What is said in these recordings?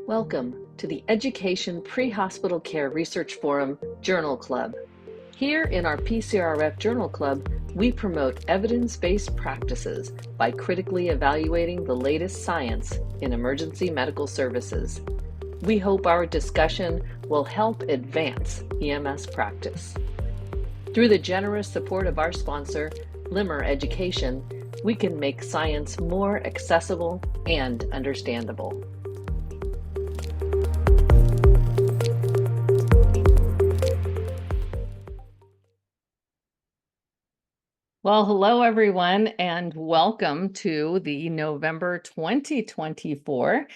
Welcome to the Education Pre-Hospital Care Research Forum Journal Club. Here in our PCRF Journal Club, we promote evidence-based practices by critically evaluating the latest science in emergency medical services. We hope our discussion will help advance EMS practice. Through the generous support of our sponsor, Limmer Education, we can make science more accessible and understandable. Well, hello everyone, and welcome to the November 2024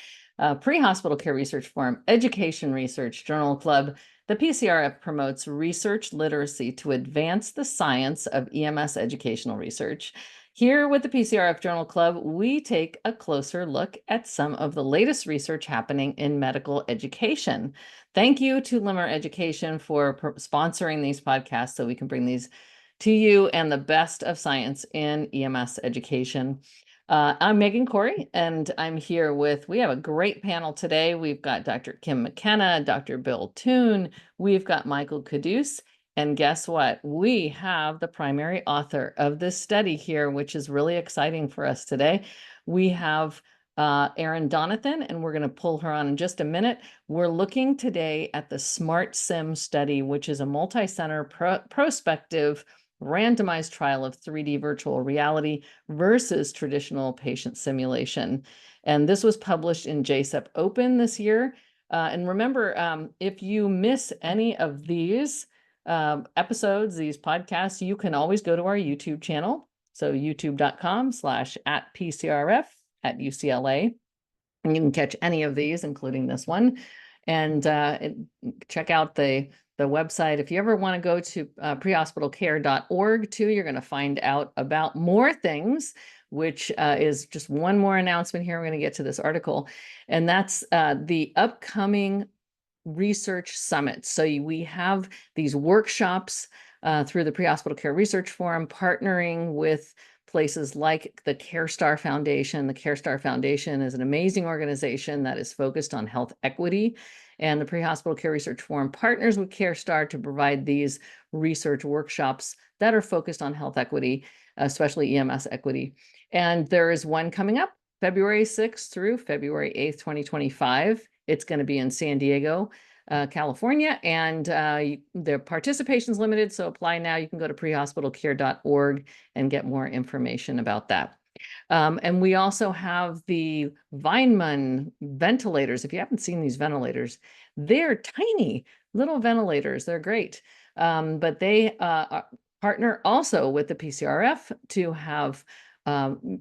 Pre-Hospital Care Research Forum Education Research Journal Club. The PCRF promotes research literacy to advance the science of EMS educational research. Here with the PCRF Journal Club, we take a closer look at some of the latest research happening in medical education. Thank you to Limmer Education for sponsoring these podcasts so we can bring these to you and the best of science in EMS education. I'm Megan Corey, and I'm here we have a great panel today. We've got Dr. Kim McKenna, Dr. Bill Toon, we've got Michael Caduce, and guess what? We have the primary author of this study here, which is really exciting for us today. We have Erin Donathan, and we're going to pull her on in just a minute. We're looking today at the SMARTSIM study, which is a multicenter prospective randomized trial of 3D virtual reality versus traditional patient simulation. And this was published in JSEP Open this year. And remember, if you miss any of these episodes, these podcasts, you can always go to our YouTube channel. So youtube.com/@PCRF at UCLA. And you can catch any of these, including this one. And check out the website. If you ever want to go to prehospitalcare.org too, you're going to find out about more things, which is just one more announcement here. We're going to get to this article, and that's the upcoming research summit. So we have these workshops through the Pre-Hospital Care Research Forum, partnering with places like the CareStar Foundation. The CareStar Foundation is an amazing organization that is focused on health equity. And the Pre-Hospital Care Research Forum partners with CareStar to provide these research workshops that are focused on health equity, especially EMS equity. And there is one coming up February 6th through February 8th, 2025. It's going to be in San Diego, California, and the participation is limited, so apply now. You can go to prehospitalcare.org and get more information about that. And we also have the Weinmann ventilators. If you haven't seen these ventilators, they're tiny little ventilators. They're great. But they partner also with the PCRF to have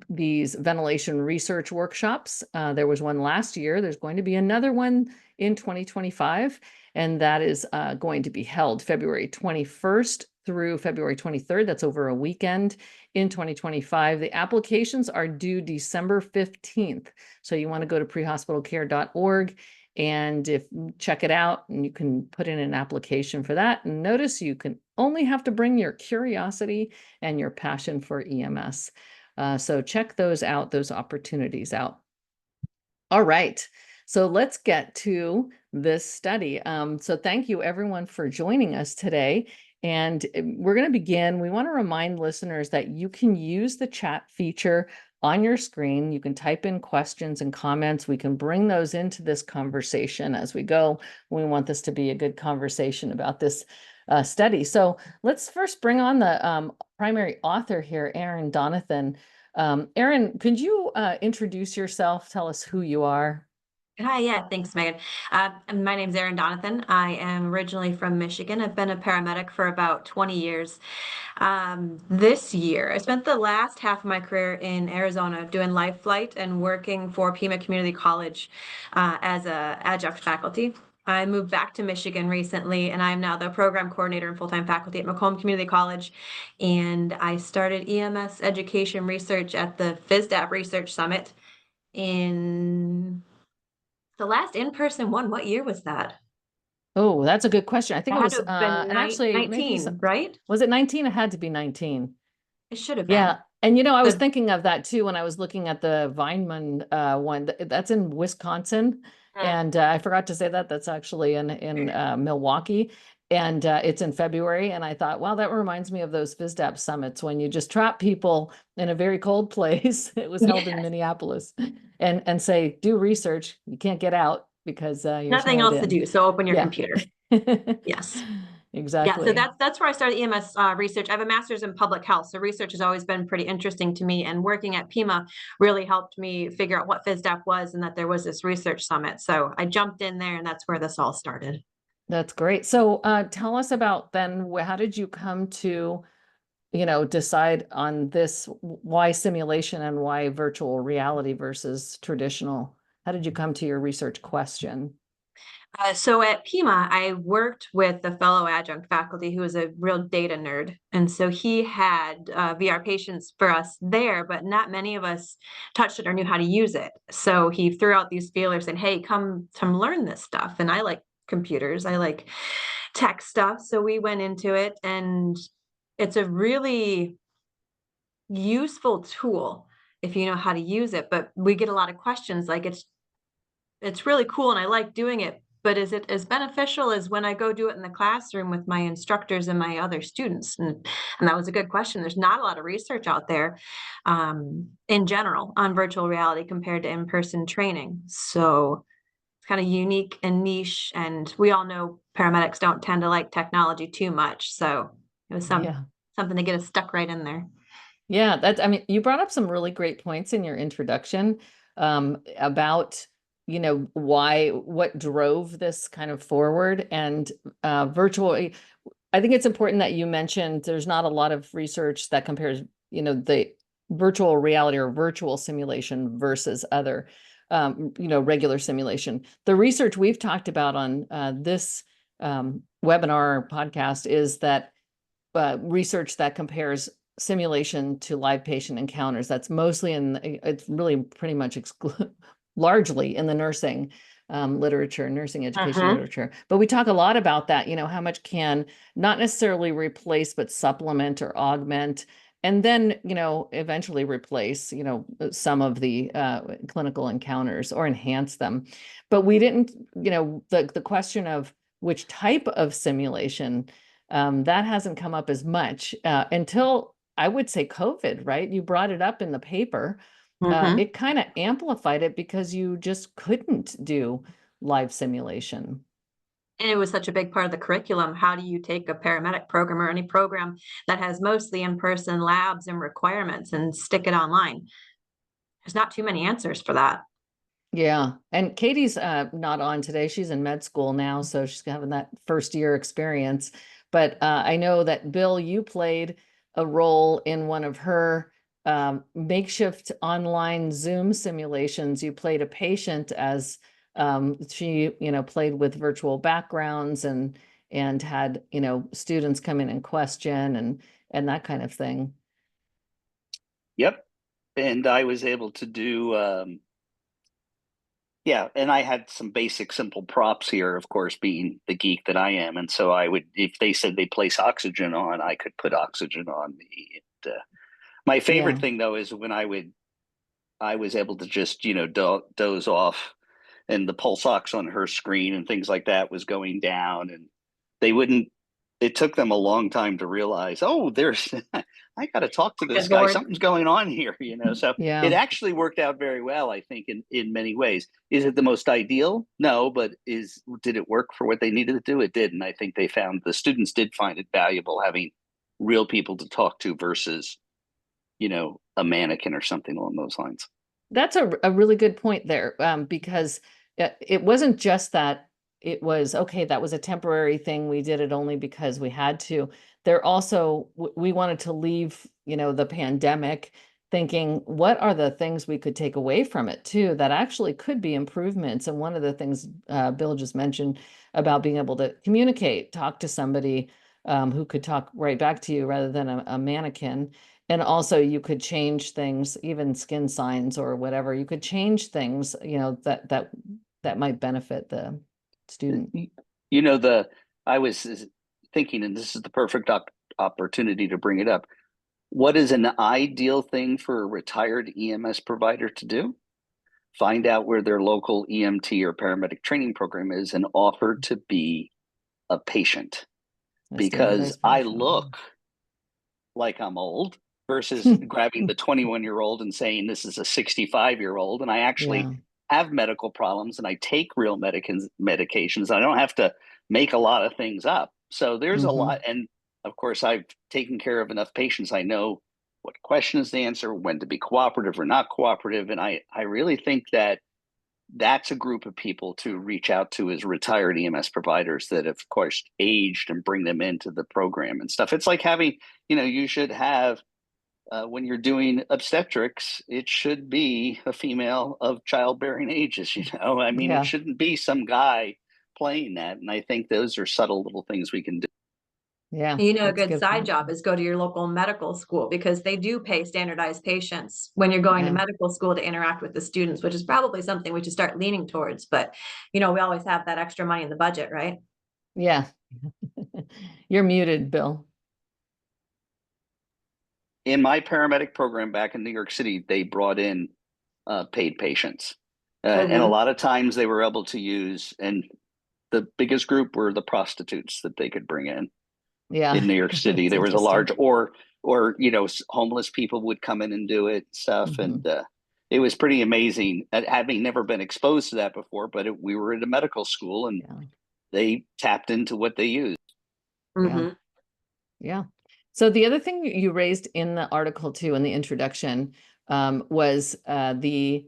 these ventilation research workshops. There was one last year. There's going to be another one in 2025, and that is going to be held February 21st through February 23rd. That's over a weekend in 2025. The applications are due December 15th. So you want to go to prehospitalcare.org and check it out, and you can put in an application for that. And notice you can only have to bring your curiosity and your passion for EMS. So check those out, those opportunities out. All right. So let's get to this study. So thank you everyone for joining us today. And we're going to begin. We want to remind listeners that you can use the chat feature on your screen. You can type in questions and comments. We can bring those into this conversation as we go. We want this to be a good conversation about this study. So let's first bring on the primary author here, Erin Donathan. Erin, could you introduce yourself? Tell us who you are. Hi, yeah, thanks, Megan. My name's Erin Donathan. I am originally from Michigan. I've been a paramedic for about 20 years. This year, I spent the last half of my career in Arizona doing life flight and working for Pima Community College as a adjunct faculty. I moved back to Michigan recently, and I'm now the program coordinator and full-time faculty at Macomb Community College. And I started EMS education research at the FISDAP Research Summit in the last in-person one. What year was that? Oh, that's a good question. I think it was, Had to have been and actually 19, right? Was it 19? It had to be 19. It should have been. Yeah. And I was The- thinking of that too when I was looking at the Weinmann one. That's in Wisconsin. Mm. And I forgot to say that that's actually in Milwaukee, and it's in February. And I thought, wow, that reminds me of those FISDAP summits when you just trap people in a very cold place. It was held in Yes. Minneapolis, and say, do research. You can't get out because you're Nothing snowed else to in. do, so open your Yeah, computer. Yes. Yeah, so exactly. that's where I started EMS research. I have a master's in public health, so research has always been pretty interesting to me. And working at PIMA really helped me figure out what FISDAP was and that there was this research summit. So I jumped in there, and that's where this all started. That's great. So tell us about then, how did you come to, decide on this, why simulation and why virtual reality versus traditional? How did you come to your research question? So at Pima, I worked with the fellow adjunct faculty who was a real data nerd. And so he had VR patients for us there, but not many of us touched it or knew how to use it. So he threw out these feelers and, hey, come learn this stuff. And I like computers, I like tech stuff. So we went into it, and it's a really useful tool if you know how to use it. But we get a lot of questions like it's really cool and I like doing it, but is it as beneficial as when I go do it in the classroom with my instructors and my other students? And that was a good question. There's not a lot of research out there in general on virtual reality compared to in-person training. So it's kind of unique and niche. And we all know paramedics don't tend to like technology too much. So it was Yeah. something to get us stuck right in there. Yeah, I mean, you brought up some really great points in your introduction about, what drove this kind of forward and virtual. I think it's important that you mentioned there's not a lot of research that compares, the virtual reality or virtual simulation versus other, regular simulation. The research we've talked about on this webinar or podcast is that research that compares simulation to live patient encounters. That's mostly it's really pretty much largely in the nursing literature, nursing education Mm-hmm. literature. But we talk a lot about that, how much can not necessarily replace, but supplement or augment, and then, eventually replace, some of the clinical encounters or enhance them. But we didn't, the question of which type of simulation that hasn't come up as much until I would say COVID, right? You brought it up in the paper. Mm-hmm. It kind of amplified it because you just couldn't do live simulation. And it was such a big part of the curriculum. How do you take a paramedic program or any program that has mostly in-person labs and requirements and stick it online? There's not too many answers for that. Yeah. And Katie's not on today. She's in med school now, so she's having that first year experience. But I know that Bill, you played a role in one of her makeshift online Zoom simulations. You played a patient as she, played with virtual backgrounds and had, students come in and question and that kind of thing. Yep. And I was able to do, yeah, and I had some basic simple props here, of course, being the geek that I am. And so I would, if they said they place oxygen on, I could put oxygen on me. And, my favorite Yeah. thing though is when I was able to just, doze off and the pulse ox on her screen and things like that was going down, and they wouldn't, it took them a long time to realize, oh, there's I got to talk to this Good guy, Lord. something's going on here, so it Yeah. actually worked out very well, I think, in many ways. Is it the most ideal? No, but did it work for what they needed to do? It did. And I think the students did find it valuable having real people to talk to versus a mannequin or something along those lines. That's a really good point there, because it wasn't just that it was, okay, that was a temporary thing. We did it only because we had to. There also, we wanted to leave, the pandemic thinking, what are the things we could take away from it too, that actually could be improvements. And one of the things Bill just mentioned about being able to communicate, talk to somebody who could talk right back to you rather than a mannequin. And also you could change things, even skin signs or whatever. You could change things, that might benefit the student. The I was thinking, and this is the perfect opportunity to bring it up. What is an ideal thing for a retired EMS provider to do? find out where their local EMT or paramedic training program is and offer to be a patient, A because standardized I version. look like I'm old versus grabbing the 21-year-old and saying this is a 65-year-old, and I actually Yeah. have medical problems and I take real medications. I don't have to make a lot of things up. So there's a lot. And of course, I've taken care of enough patients. I know what questions to answer, when to be cooperative or not cooperative. And I really think that that's a group of people to reach out to as retired EMS providers that have, of course, aged, and bring them into the program and stuff. It's like having, you should have, when you're doing obstetrics, it should be a female of childbearing ages, I mean, Yeah. it shouldn't be some guy playing that. And I think those are subtle little things we can do. Yeah. A That's good side point. job is go to your local medical school, because they do pay standardized patients when you're going to Yeah. medical school to interact with the students, which is probably something we should start leaning towards. But, we always have that extra money in the budget, right? Yeah. You're muted, Bill. In my paramedic program back in New York City, they brought in paid patients. And a lot of times they were able to use, and the biggest group were the prostitutes that they could bring in. Yeah. In New York City, That's there was a large, interesting. or homeless people would come in and do it, stuff. And it was pretty amazing, having never been exposed to that before, but we were at a medical school and they tapped into what they used. Yeah. Yeah. So the other thing you raised in the article too, in the introduction, was the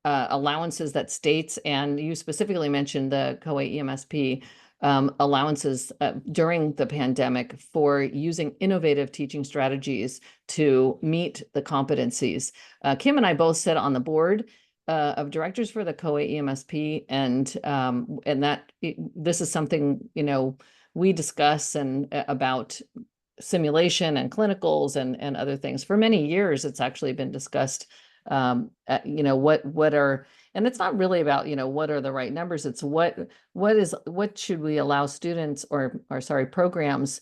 allowances that states, and you specifically mentioned the COA EMSP allowances during the pandemic for using innovative teaching strategies to meet the competencies. Kim and I both sit on the board of directors for the COA EMSP, and that this is something we discuss and about simulation and clinicals and other things. For many years, it's actually been discussed. What are, and it's not really about what are the right numbers. It's what should we allow students or sorry, programs.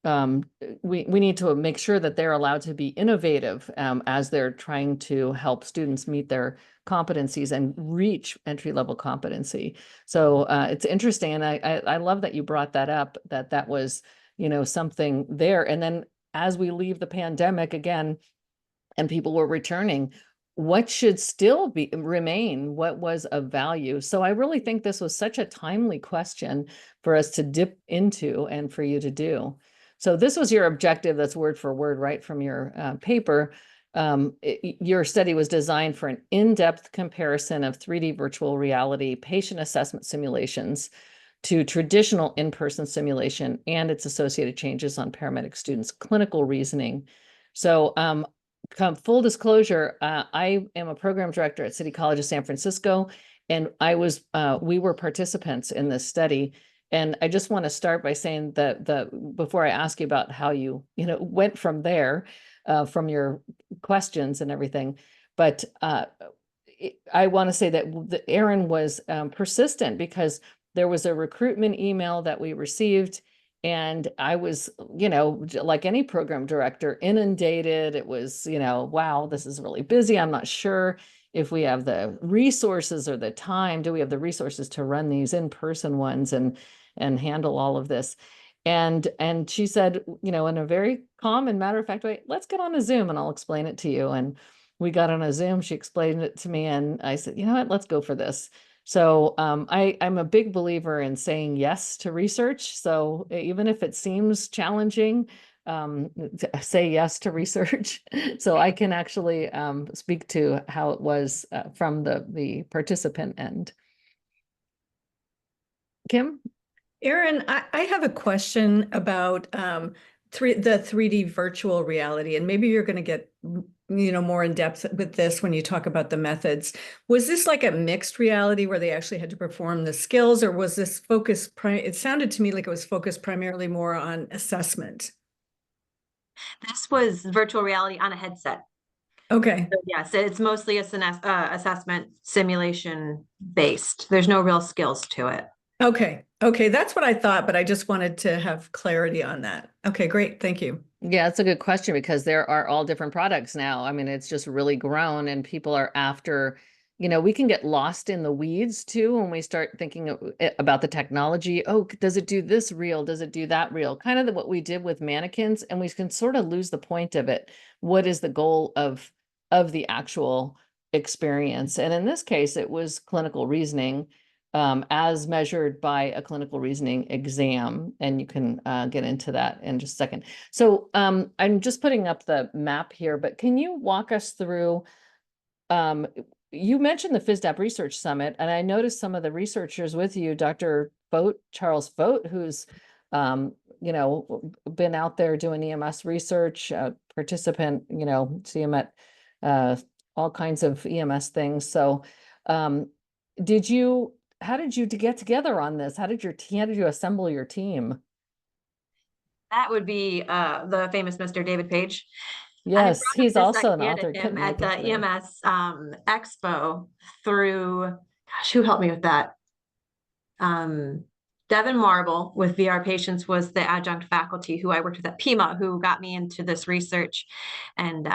We need to make sure that they're allowed to be innovative as they're trying to help students meet their competencies and reach entry-level competency. So it's interesting, and I love that you brought that up, that was something there. And then as we leave the pandemic again, and people were returning, what should still remain? What was of value? So I really think this was such a timely question for us to dip into and for you to do. So this was your objective. That's word for word, right from your paper. Your study was designed for an in-depth comparison of 3D virtual reality patient assessment simulations to traditional in-person simulation and its associated changes on paramedic students' clinical reasoning. So full disclosure, I am a program director at City College of San Francisco, and we were participants in this study. And I just want to start by saying that before I ask you about how you went from there, from your questions and everything, but I want to say that Aaron was persistent, because there was a recruitment email that we received, and I was, like any program director, inundated. It was, wow, this is really busy. I'm not sure if we have the resources or the time. Do we have the resources to run these in-person ones and handle all of this? And she said, in a very calm and matter-of-fact way, let's get on a Zoom and I'll explain it to you. And we got on a Zoom, she explained it to me, and I said, you know what, let's go for this. So I'm a big believer in saying yes to research. So even if it seems challenging, say yes to research. So I can actually speak to how it was from the participant end. Kim? Erin, I have a question about the 3D virtual reality, and maybe you're going to get more in depth with this when you talk about the methods. Was this like a mixed reality where they actually had to perform the skills, or was this focused? It sounded to me like it was focused primarily more on assessment. This was virtual reality on a headset. Okay. So yes, it's mostly assessment simulation based. There's no real skills to it. Okay. Okay. That's what I thought, but I just wanted to have clarity on that. Okay, great. Thank you. Yeah, it's a good question, because there are all different products now. I mean, it's just really grown, and people are after we can get lost in the weeds too when we start thinking about the technology. Oh, does it do this reel? Does it do that reel? Kind of what we did with mannequins, and we can sort of lose the point of it. What is the goal of the actual experience? And in this case, it was clinical reasoning, as measured by a clinical reasoning exam. And you can get into that in just a second. So I'm just putting up the map here, but can you walk us through, you mentioned the FISDAP Research Summit, and I noticed some of the researchers with you, Dr. Vogt, Charles Vogt, who's, been out there doing EMS research, participant, see him at all kinds of EMS things. So how did you get together on this? How did you assemble your team? That would be the famous Mr. David Page. Yes, I he's brought up this also an idea to author. him Couldn't at make it the today. EMS Expo through, gosh, who helped me with that? Devin Marble with VR Patients was the adjunct faculty who I worked with at PIMA, who got me into this research. And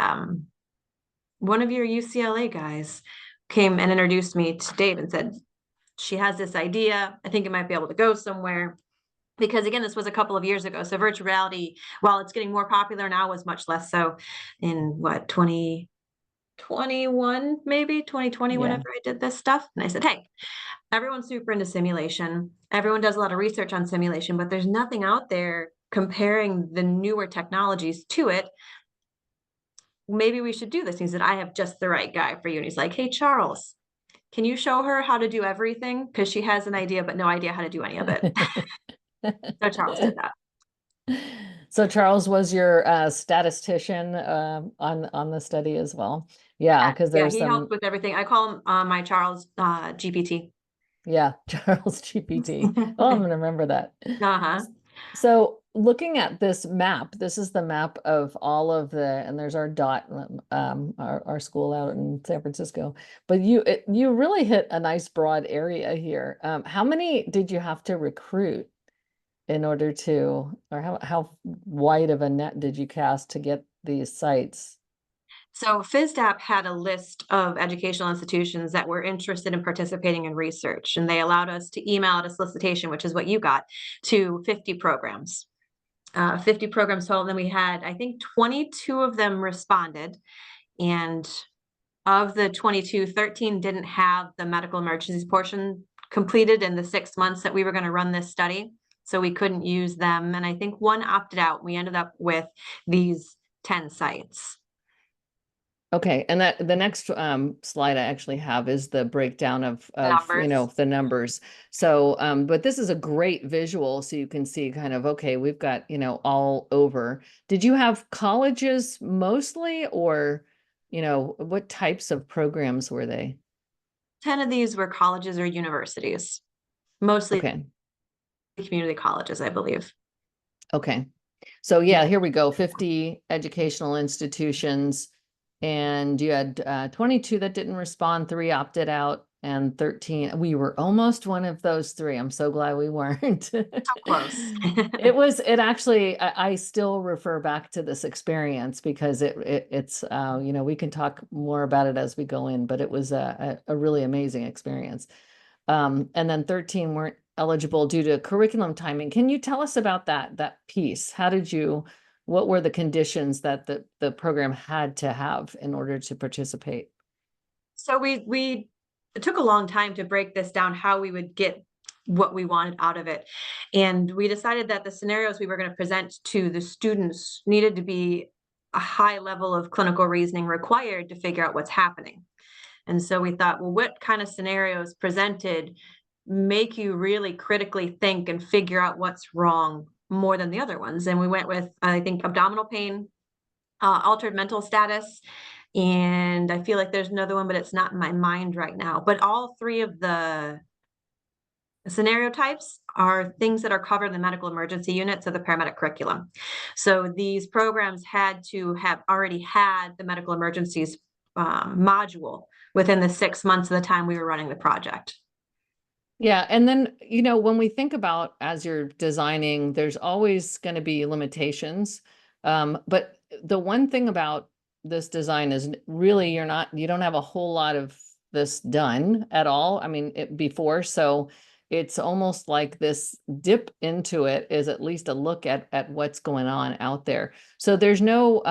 one of your UCLA guys came and introduced me to Dave and said, she has this idea. I think it might be able to go somewhere. Because again, this was a couple of years ago. So virtual reality, while it's getting more popular now, was much less so in 2021, maybe 2020, whenever I did this stuff. And I said, hey, everyone's super into simulation. Everyone does a lot of research on simulation, but there's nothing out there comparing the newer technologies to it. Maybe we should do this. And he said, I have just the right guy for you. And he's like, hey, Charles, can you show her how to do everything? Because she has an idea, but no idea how to do any of it. So Charles did that. So Charles was your statistician on the study as well. Yeah, because there's he some helped with everything. I call him my Charles GPT. Yeah, Charles GPT. Oh, I'm gonna remember that. Uh-huh. So looking at this map, this is the map of all of and there's our dot, our school out in San Francisco. But you really hit a nice broad area here. How many did you have to recruit in order to, or how wide of a net did you cast to get these sites? So FISDAP had a list of educational institutions that were interested in participating in research, and they allowed us to email out a solicitation, which is what you got, to 50 programs. 50 programs total. Then we had, I think, 22 of them responded. And of the 22, 13 didn't have the medical emergencies portion completed in the 6 months that we were going to run this study. So we couldn't use them. And I think one opted out. We ended up with these 10 sites. Okay, and that the next slide I actually have is the breakdown of Numbers. the numbers. So but this is a great visual, so you can see kind of, okay, we've got all over. Did you have colleges mostly, or what types of programs were they? 10 of these were colleges or universities, mostly Okay. community colleges, I believe. Okay, so yeah, here we go, 50 educational institutions. And you had 22 that didn't respond, 3 opted out, and 13. We were almost one of those 3. I'm so glad we weren't. So close. It actually, I still refer back to this experience because it's, we can talk more about it as we go in, but it was a really amazing experience. And then 13 weren't eligible due to curriculum timing. Can you tell us about that piece? What were the conditions that the program had to have in order to participate? So it took a long time to break this down, how we would get what we wanted out of it. And we decided that the scenarios we were going to present to the students needed to be a high level of clinical reasoning required to figure out what's happening. And so we thought, well, what kind of scenarios presented make you really critically think and figure out what's wrong more than the other ones? And we went with, I think, abdominal pain, altered mental status, and I feel like there's another one, but it's not in my mind right now. But all 3 of the scenario types are things that are covered in the medical emergency units of the paramedic curriculum. So these programs had to have already had the medical emergencies module within the 6 months of the time we were running the project. Yeah. And then, when we think about as you're designing, there's always going to be limitations. But the one thing about this design is really you don't have a whole lot of this done at all. I mean, before, so it's almost like this dip into it is at least a look at what's going on out there. So there's no,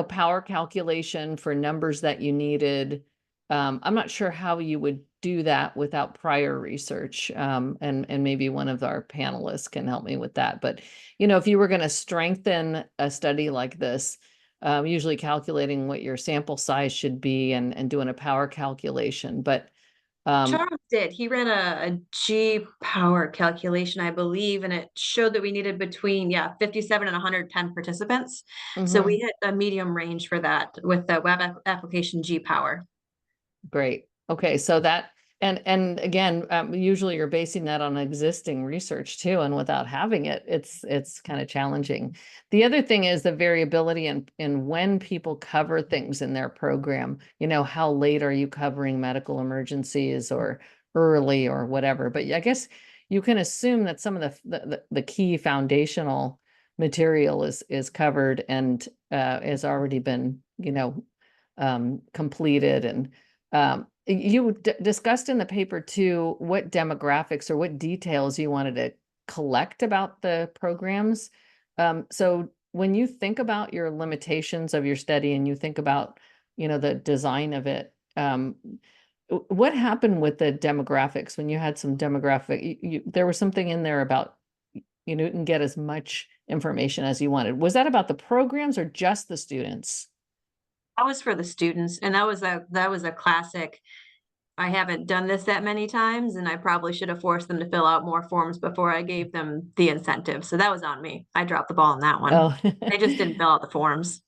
power calculation for numbers that you needed. I'm not sure how you would do that without prior research. And maybe one of our panelists can help me with that. But, if you were going to strengthen a study like this, usually calculating what your sample size should be and doing a power calculation. But Charles did. He ran a G power calculation, I believe, and it showed that we needed between 57 and 110 participants. So we hit a medium range for that with the web application G power. Great. Okay, so that and again, usually you're basing that on existing research too, and without having it, it's kind of challenging. The other thing is the variability in when people cover things in their program. How late are you covering medical emergencies or early or whatever? But I guess you can assume that some of the key foundational material is covered and has already been completed. And you discussed in the paper too what demographics or what details you wanted to collect about the programs. So when you think about your limitations of your study and you think about the design of it, what happened with the demographics when you had some demographic? There was something in there about you didn't get as much information as you wanted. Was that about the programs or just the students? That was for the students, and that was a classic. I haven't done this that many times, and I probably should have forced them to fill out more forms before I gave them the incentive. So that was on me. I dropped the ball on that one. Oh, They just didn't fill out the forms.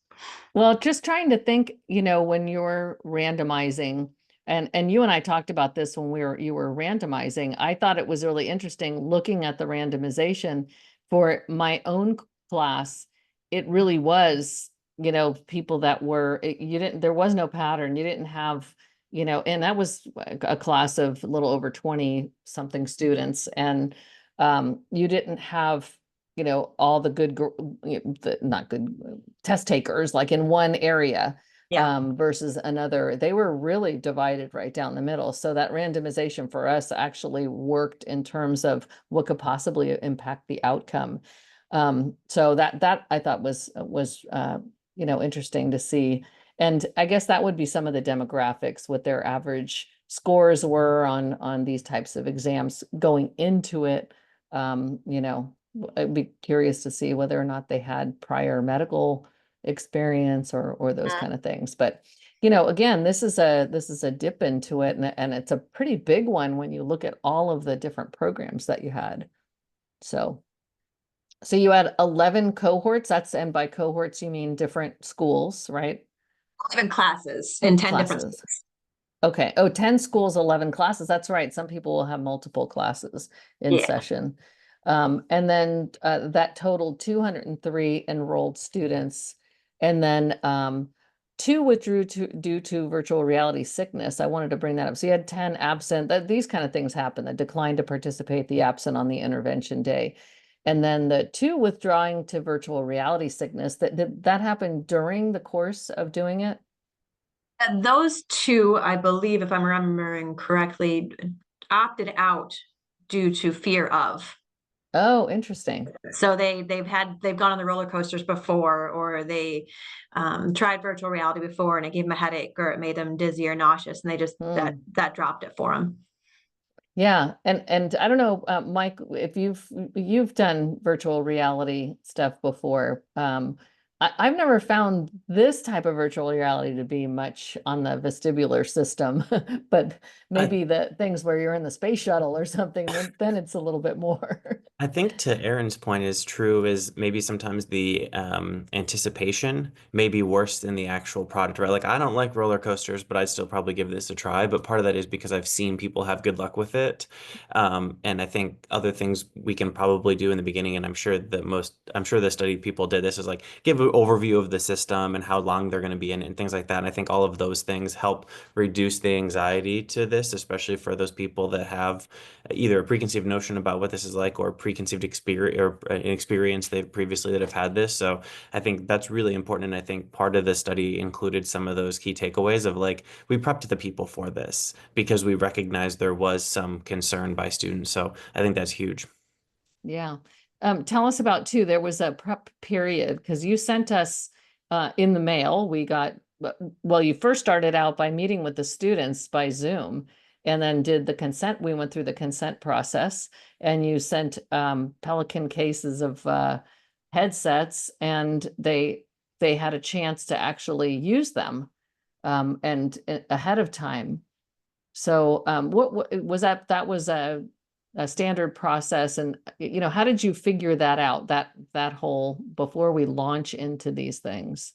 well, just trying to think, when you're randomizing, and you and I talked about this when you were randomizing. I thought it was really interesting looking at the randomization for my own class. It really was, people that there was no pattern. You didn't have, and that was a class of a little over 20 something students. And you didn't have, all the good, not good test takers, like in one area versus another. They were really divided right down the middle. So that randomization for us actually worked in terms of what could possibly impact the outcome. So that I thought was interesting to see. And I guess that would be some of the demographics, what their average scores were on these types of exams going into it. I'd be curious to see whether or not they had prior medical experience or those kind of things. But again, this is a dip into it, and it's a pretty big one when you look at all of the different programs that you had. So you had 11 cohorts. And by cohorts you mean different schools, right? 11 classes in 10 different schools. Okay. Oh, 10 schools, 11 classes. That's right. Some people will have multiple classes in session. And then that totaled 203 enrolled students. And then 2 withdrew due to virtual reality sickness. I wanted to bring that up. So you had 10 absent. These kind of things happen. The decline to participate, the absent on the intervention day. And then the 2 withdrawing to virtual reality sickness, did that happen during the course of doing it? And those 2, I believe, if I'm remembering correctly, opted out due to fear of. Oh, interesting. So they've gone on the roller coasters before, or they tried virtual reality before and it gave them a headache or it made them dizzy or nauseous, and they just that dropped it for them. Yeah, and I don't know, Mike, if you've done virtual reality stuff before. I've never found this type of virtual reality to be much on the vestibular system, but maybe the things where you're in the space shuttle or something, then it's a little bit more. I think to Aaron's point is true is maybe sometimes the anticipation may be worse than the actual product, right? Like I don't like roller coasters, but I'd still probably give this a try. But part of that is because I've seen people have good luck with it. And I think other things we can probably do in the beginning, and I'm sure the study people did this is like give overview of the system and how long they're going to be in it and things like that. And I think all of those things help reduce the anxiety to this, especially for those people that have either a preconceived notion about what this is like or preconceived experience or an experience they've previously that have had this. So I think that's really important. And I think part of the study included some of those key takeaways of like, we prepped the people for this because we recognized there was some concern by students. So I think that's huge. Yeah. Tell us about too, there was a prep period because you sent us in the mail. We got, well, you first started out by meeting with the students by Zoom and then did the consent. We went through the consent process and you sent Pelican cases of headsets and they had a chance to actually use them and ahead of time. So what was that? That was a standard process. And, you know, how did you figure that out, that whole, before we launch into these things?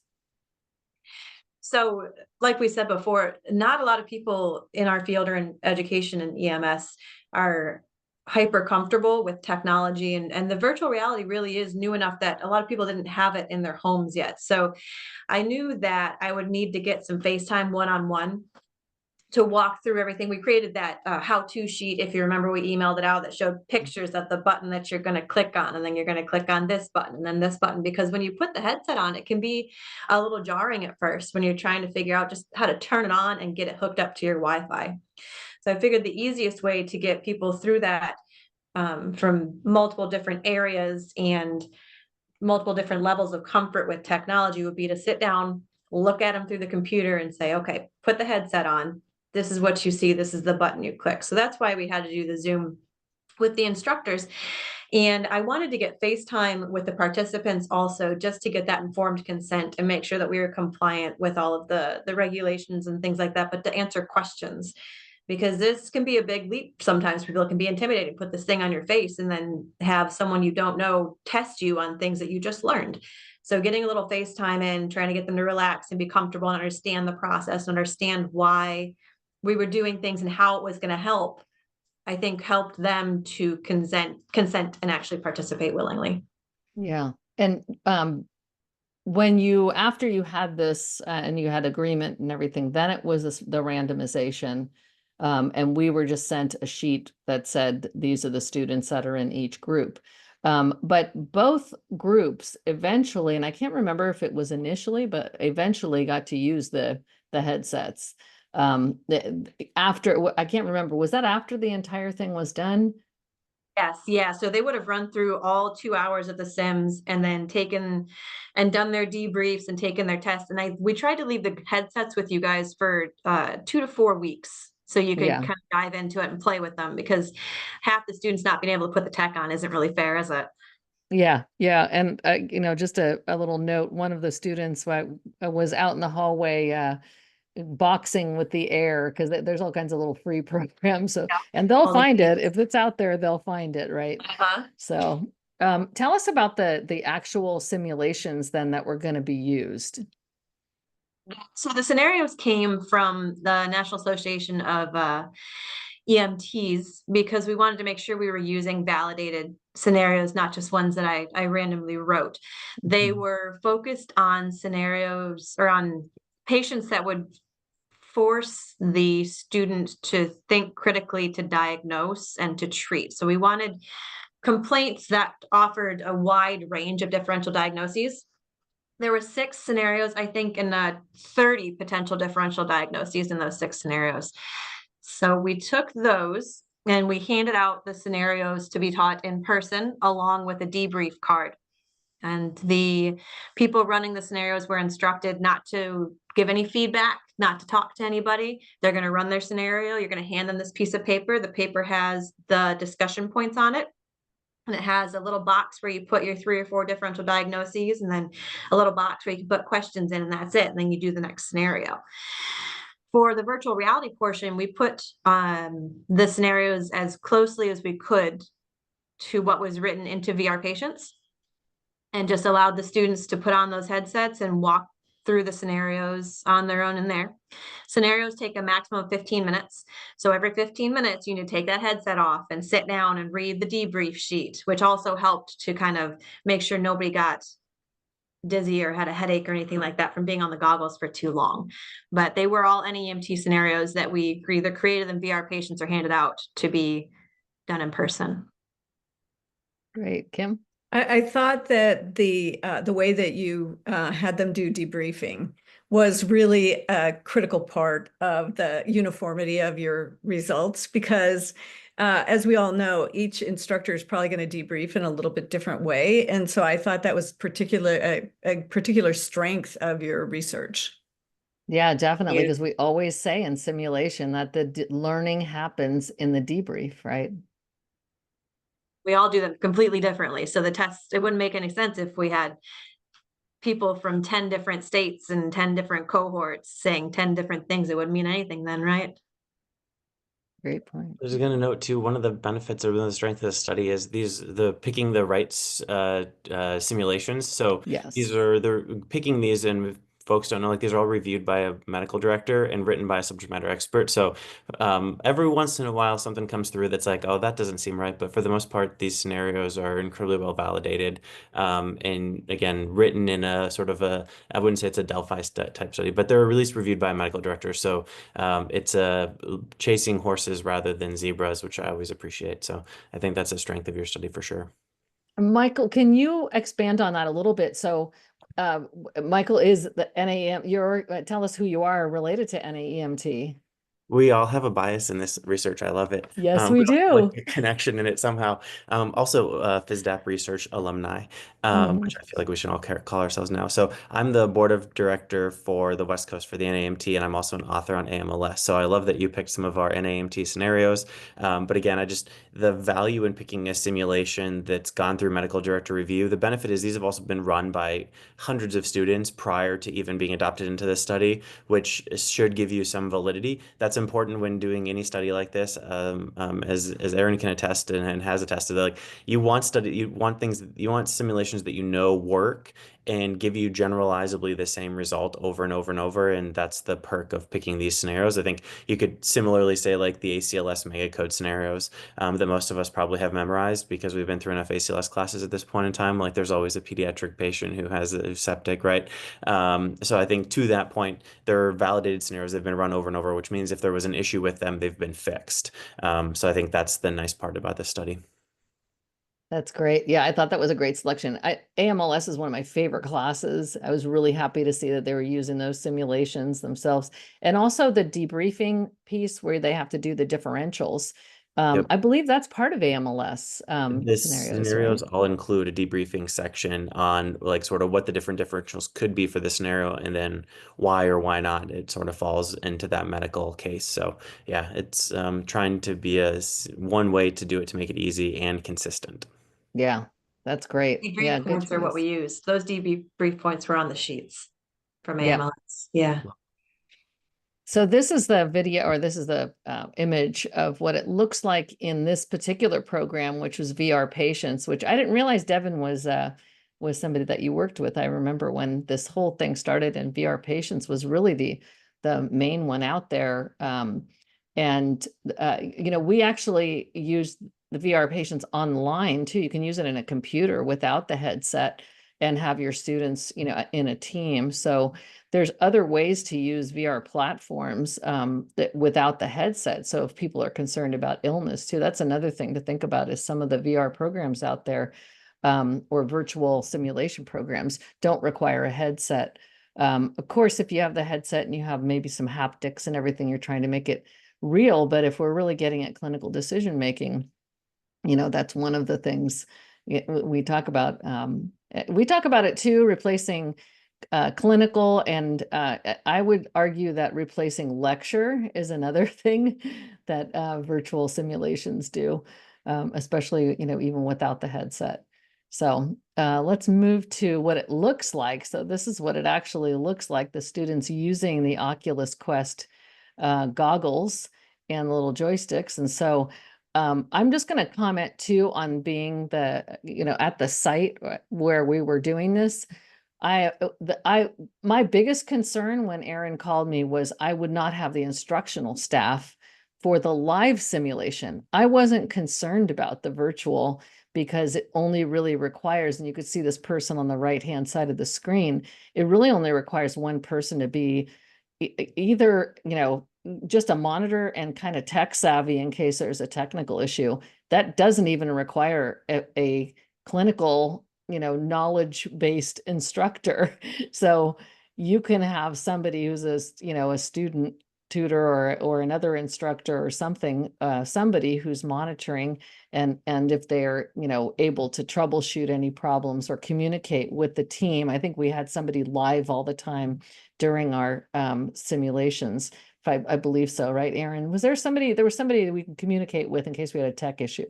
So like we said before, not a lot of people in our field or in education and EMS are hyper comfortable with technology, and the virtual reality really is new enough that a lot of people didn't have it in their homes yet. So I knew that I would need to get some FaceTime one-on-one to walk through everything. We created that how-to sheet, if you remember, we emailed it out, that showed pictures of the button that you're going to click on, and then you're going to click on this button and then this button, because when you put the headset on, it can be a little jarring at first when you're trying to figure out just how to turn it on and get it hooked up to your Wi-Fi. So I figured the easiest way to get people through that from multiple different areas and multiple different levels of comfort with technology would be to sit down, look at them through the computer and say, okay, put the headset on. This is what you see. This is the button you click. So that's why we had to do the Zoom with the instructors. And I wanted to get FaceTime with the participants also, just to get that informed consent and make sure that we were compliant with all of the regulations and things like that, but to answer questions, because this can be a big leap. Sometimes people can be intimidated, put this thing on your face and then have someone you don't know test you on things that you just learned. So getting a little FaceTime in, trying to get them to relax and be comfortable and understand the process, understand why we were doing things and how it was going to help, I think helped them to consent and actually participate willingly. Yeah. And when you, after you had this and you had agreement and everything, then it was the randomization. And we were just sent a sheet that said, these are the students that are in each group. But both groups eventually, and I can't remember if it was initially, but eventually got to use the headsets. After, I can't remember, was that after the entire thing was done? Yes, yeah. So they would have run through all 2 hours of the sims and then taken and done their debriefs and taken their tests. And we tried to leave the headsets with you guys for 2 to 4 weeks. So you could kind of dive into it and play with them, because half the students not being able to put the tech on isn't really fair, is it? Yeah. Yeah. And, you know, just a little note, one of the students was out in the hallway, boxing with the air, because there's all kinds of little free programs. So, and they'll find it. If it's out there, they'll find it. Right. So, tell us about the actual simulations then that were going to be used. So the scenarios came from the National Association of EMTs, because we wanted to make sure we were using validated scenarios, not just ones that I randomly wrote. They were focused on scenarios or on patients that would force the student to think critically, to diagnose and to treat. So we wanted complaints that offered a wide range of differential diagnoses. There were 6 scenarios, I think, and 30 potential differential diagnoses in those 6 scenarios. So we took those and we handed out the scenarios to be taught in person along with a debrief card. And the people running the scenarios were instructed not to give any feedback, not to talk to anybody. They're going to run their scenario. You're going to hand them this piece of paper. The paper has the discussion points on it. And it has a little box where you put your 3 or 4 differential diagnoses, and then a little box where you can put questions in, and that's it. And then you do the next scenario. For the virtual reality portion, we put the scenarios as closely as we could to what was written into VR Patients, and just allowed the students to put on those headsets and walk through the scenarios on their own in there. Scenarios take a maximum of 15 minutes. So every 15 minutes, you need to take that headset off and sit down and read the debrief sheet, which also helped to kind of make sure nobody got dizzy or had a headache or anything like that from being on the goggles for too long. But they were all NEMT scenarios that we either created in VR patients or handed out to be done in person. Great. Kim? I thought that the way that you had them do debriefing was really a critical part of the uniformity of your results, because as we all know, each instructor is probably going to debrief in a little bit different way. And so I thought that was a particular strength of your research. Yeah, definitely. Yeah. Because we always say in simulation that the learning happens in the debrief, right? We all do them completely differently. So the test, it wouldn't make any sense if we had people from 10 different states and 10 different cohorts saying 10 different things. It wouldn't mean anything then, right? Great point. I was going to note too, one of the benefits or the strength of the study is the picking the right simulations. So Yes. they're picking these, and if folks don't know, like these are all reviewed by a medical director and written by a subject matter expert. So every once in a while something comes through that's like, oh, that doesn't seem right. But for the most part, these scenarios are incredibly well validated. And again, written in a sort of I wouldn't say it's a Delphi type study, but they're at least reviewed by a medical director. So it's chasing horses rather than zebras, which I always appreciate. So I think that's a strength of your study for sure. Michael, can you expand on that a little bit? So, Michael is the NAM, tell us who you are related to NAEMT. We all have a bias in this research. I love it. Yes, we We all have, like, do. a connection in it somehow. Also, FISDAP research alumni, which I feel like we should all call ourselves now. So I'm the board of director for the West Coast for the NAMT, and I'm also an author on AMLS. So I love that you picked some of our NAMT scenarios. But again, the value in picking a simulation that's gone through medical director review, the benefit is these have also been run by hundreds of students prior to even being adopted into this study, which should give you some validity. That's important when doing any study like this. As Erin can attest and has attested, like you want simulations that you know work and give you generalizably the same result over and over and over. And that's the perk of picking these scenarios. I think you could similarly say like the ACLS mega code scenarios that most of us probably have memorized because we've been through enough ACLS classes at this point in time. Like there's always a pediatric patient who has a septic, right? So I think to that point, they're validated scenarios. They've been run over and over, which means if there was an issue with them, they've been fixed. So I think that's the nice part about this study. That's great. Yeah, I thought that was a great selection. AMLS is one of my favorite classes. I was really happy to see that they were using those simulations themselves. And also the debriefing piece where they have to do the differentials. Yep. I believe that's part of AMLS Scenarios right? all include a debriefing section on like sort of what the different differentials could be for the scenario and then why or why not it sort of falls into that medical case. So yeah, it's trying to be one way to do it to make it easy and consistent. Yeah, that's great. Debrief Yeah, good points are what choice. we used. Those debrief points were on the sheets from Yeah. AMLS. Yeah. So this is the video, or this is the image of what it looks like in this particular program, which was VR patients, which I didn't realize Devin was somebody that you worked with. I remember when this whole thing started, and VR patients was really the main one out there. We actually used the VR patients online too. You can use it in a computer without the headset and have your students, in a team. So there's other ways to use VR platforms that without the headset. So if people are concerned about illness too, that's another thing to think about is some of the VR programs out there or virtual simulation programs don't require a headset. Of course, if you have the headset and you have maybe some haptics and everything, you're trying to make it real. But if we're really getting at clinical decision making, that's one of the things we talk about. We talk about it too, replacing clinical, and I would argue that replacing lecture is another thing that virtual simulations do, especially, even without the headset. So let's move to what it looks like. So this is what it actually looks like, the students using the Oculus Quest goggles and little joysticks. And so I'm just going to comment too on being at the site where we were doing this. My biggest concern when Erin called me was I would not have the instructional staff for the live simulation. I wasn't concerned about the virtual because it only really requires, and you could see this person on the right-hand side of the screen, it really only requires one person to be either, just a monitor and kind of tech savvy in case there's a technical issue. That doesn't even require a clinical, knowledge-based instructor. So you can have somebody who's a student tutor or another instructor or something, somebody who's monitoring, and if they're, able to troubleshoot any problems or communicate with the team. I think we had somebody live all the time during our simulations. I believe so, right, Aaron? There was somebody that we can communicate with in case we had a tech issue.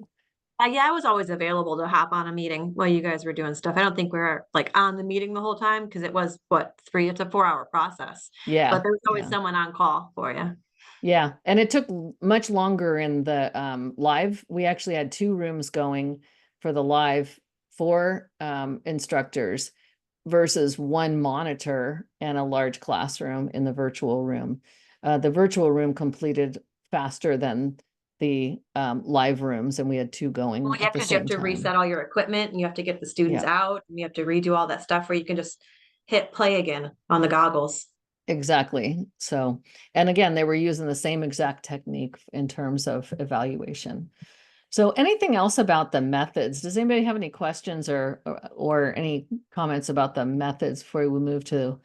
Yeah, I was always available to hop on a meeting while you guys were doing stuff. I don't think we were like on the meeting the whole time, because it was it's a 4-hour process. Yeah. But there was always yeah. someone on call for you. Yeah, and it took much longer in the live. We actually had 2 rooms going for the live for instructors versus 1 monitor and a large classroom in the virtual room. The virtual room completed faster than the live rooms, and we had 2 going Well, at the because you have same to time. reset all your equipment, and you have to get the students Yeah. out, and you have to redo all that stuff where you can just hit play again on the goggles. Exactly. So, and again, they were using the same exact technique in terms of evaluation. So anything else about the methods? Does anybody have any questions or any comments about the methods before we move to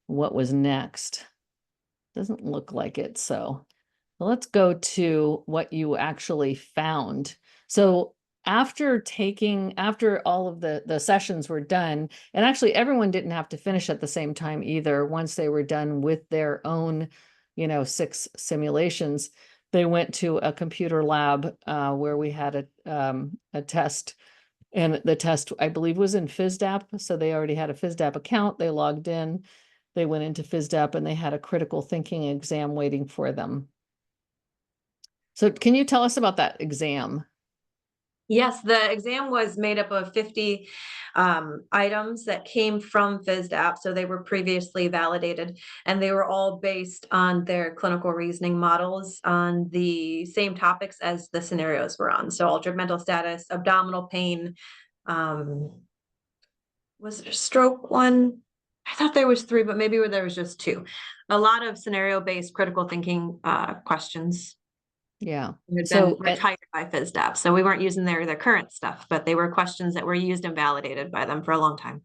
what was next? Doesn't look like it. So let's go to what you actually found. So after all of the sessions were done, and actually everyone didn't have to finish at the same time either. Once they were done with their own, 6 simulations, they went to a computer lab where we had a test. And the test, I believe, was in FISDAP. So they already had a FISDAP account. They logged in, they went into FISDAP, and they had a critical thinking exam waiting for them. So can you tell us about that exam? Yes, the exam was made up of 50 items that came from FISDAP. So they were previously validated, and they were all based on their clinical reasoning models on the same topics as the scenarios were on. So altered mental status, abdominal pain, was there a stroke one? I thought there was 3, but maybe there was just 2. A lot of scenario-based critical thinking questions. Yeah. Had So been retired by FISDAP, so we weren't using their current stuff, but they were questions that were used and validated by them for a long time.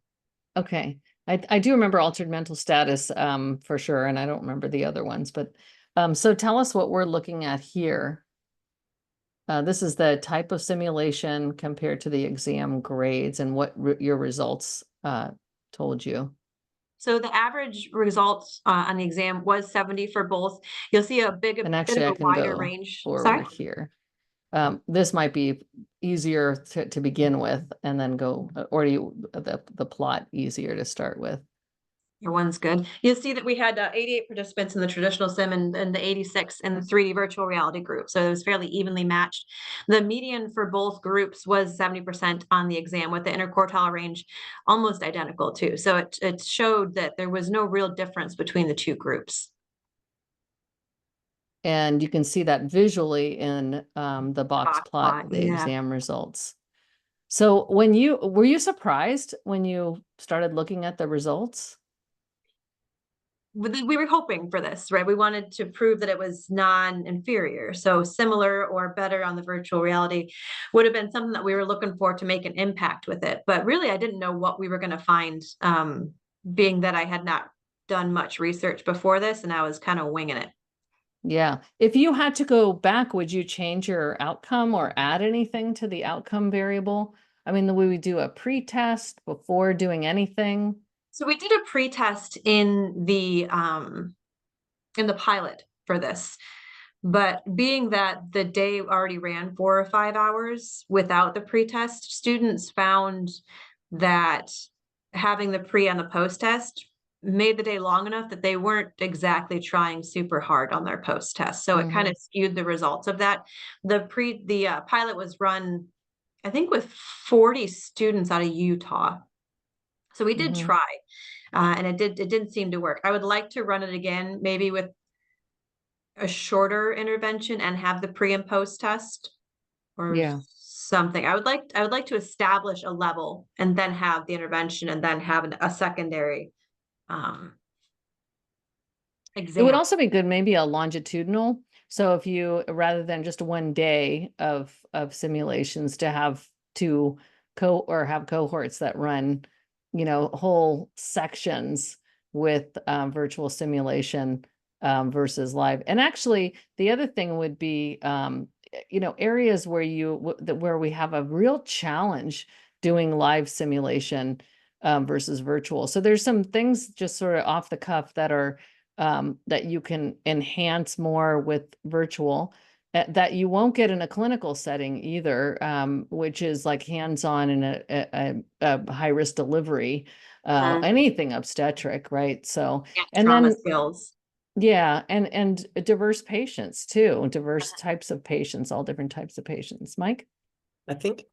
okay. I do remember altered mental status for sure, and I don't remember the other ones, but so tell us what we're looking at here. This is the type of simulation compared to the exam grades and what your results told you. So the average results on the exam was 70 for both. You'll see a bit And of actually, I a can wider go range. forward Sorry? here. This might be easier to begin with, and then go, or do you the plot easier to start with? Your one's good. You'll see that we had 88 participants in the traditional sim and the 86 in the 3D virtual reality group. So it was fairly evenly matched. The median for both groups was 70% on the exam, with the interquartile range almost identical too. So it showed that there was no real difference between the 2 groups. And you can see that visually in the box plot, the yeah. exam results. So were you surprised when you started looking at the results? We were hoping for this, right? We wanted to prove that it was non-inferior. So similar or better on the virtual reality would have been something that we were looking for to make an impact with it. But really, I didn't know what we were going to find, being that I had not done much research before this, and I was kind of winging it. Yeah. If you had to go back, would you change your outcome or add anything to the outcome variable? I mean, the way we do a pre-test before doing anything. So we did a pre-test in the pilot for this, but being that the day already ran 4 or 5 hours without the pre-test, students found that having the pre and the post-test made the day long enough that they weren't exactly trying super hard on their post-test. So it kind of skewed the results of that. The pilot was run, I think, with 40 students out of Utah. So we did try, and it didn't seem to work. I would like to run it again, maybe with a shorter intervention and have the pre and post test, or something. I would like to establish a level and then have the intervention and then have a secondary It exam. would also be good, maybe a longitudinal. So if you, rather than just one day of simulations, to have have cohorts that run, whole sections with virtual simulation versus live. And actually, the other thing would be, areas where where we have a real challenge doing live simulation versus virtual. So there's some things just sort of off the cuff that are that you can enhance more with virtual that you won't get in a clinical setting either, which is like hands-on in a high-risk delivery, anything obstetric, right? So, and trauma then skills. yeah, and diverse patients too, diverse types of patients, all different types of patients. Mike? I think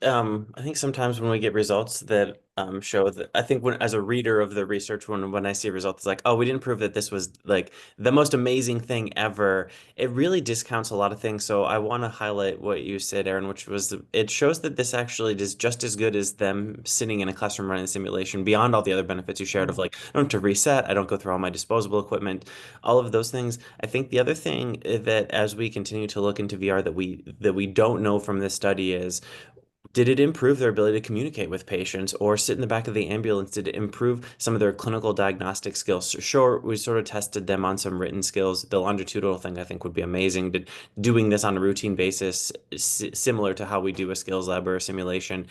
sometimes when we get results that show that, I think when, as a reader of the research, when I see results like, oh, we didn't prove that this was like the most amazing thing ever, it really discounts a lot of things. So I want to highlight what you said, Erin, which was it shows that this actually is just as good as them sitting in a classroom running a simulation, beyond all the other benefits you shared of like, I don't have to reset, I don't go through all my disposable equipment, all of those things. I think the other thing that as we continue to look into VR that we don't know from this study is, did it improve their ability to communicate with patients or sit in the back of the ambulance? Did it improve some of their clinical diagnostic skills? Sure, we sort of tested them on some written skills. The longitudinal thing I think would be amazing. Doing this on a routine basis, similar to how we do a skills lab or a simulation,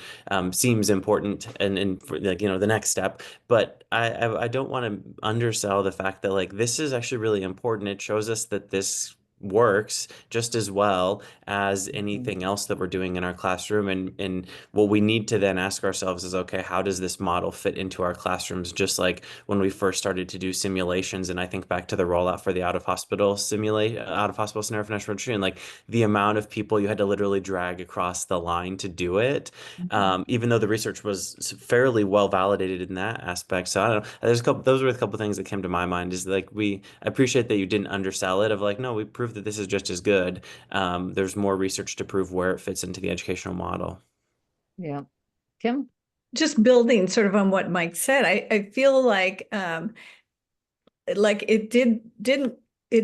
seems important and for, like, the next step. But I don't want to undersell the fact that like this is actually really important. It shows us that this works just as well as anything else that we're doing in our classroom, and what we need to then ask ourselves is, okay, how does this model fit into our classrooms? Just like when we first started to do simulations, and I think back to the rollout for the out of hospital scenario for national registry, and like the amount of people you had to literally drag across the line to do it, even though the research was fairly well validated in that aspect. So I don't know, those were a couple things that came to my mind, is like, I appreciate that you didn't undersell it of like, no, we proved that this is just as good. There's more research to prove where it fits into the educational model. Yeah. Kim? Just building sort of on what Mike said, I feel like it